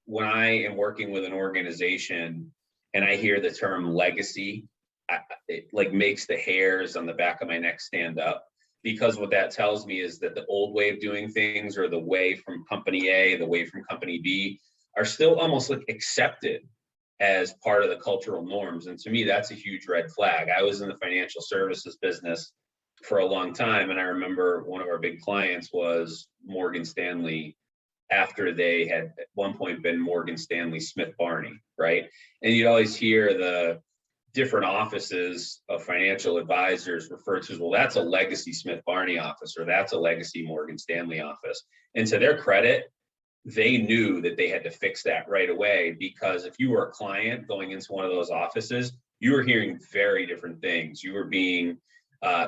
when I am working with an organization and I hear the term legacy, it like makes the hairs on the back of my neck stand up, because what that tells me is that the old way of doing things, or the way from company A, the way from company B, are still almost like accepted as part of the cultural norms. And to me, that's a huge red flag. I was in the financial services business for a long time, and I remember one of our big clients was Morgan Stanley, after they had at one point been Morgan Stanley Smith Barney, right? And you'd always hear the different offices of financial advisors referred to as, well, that's a legacy Smith Barney office, or that's a legacy Morgan Stanley office. And to their credit, they knew that they had to fix that right away, because if you were a client going into one of those offices, you were hearing very different things. You were being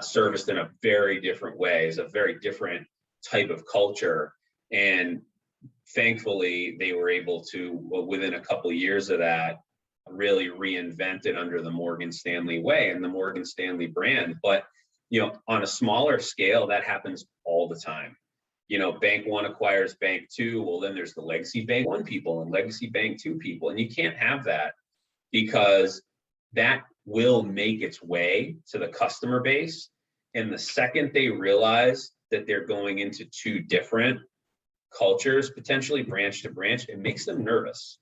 serviced in a very different way, as a very different type of culture. And thankfully, they were able to, well, within a couple of years of that, really reinvent it under the Morgan Stanley way and the Morgan Stanley brand. But, on a smaller scale, that happens all the time. Bank One acquires Bank Two. Well, then there's the legacy Bank One people and legacy Bank Two people. And you can't have that, because that will make its way to the customer base. And the second they realize that they're going into two different cultures, potentially branch to branch, it makes them nervous.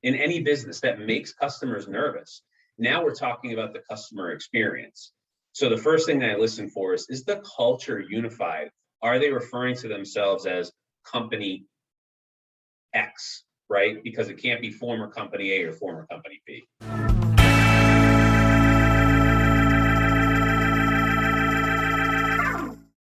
In any business, that makes customers nervous. Now we're talking about the customer experience. So the first thing that I listen for is the culture unified? Are they referring to themselves as company X, right? Because it can't be former company A or former company B.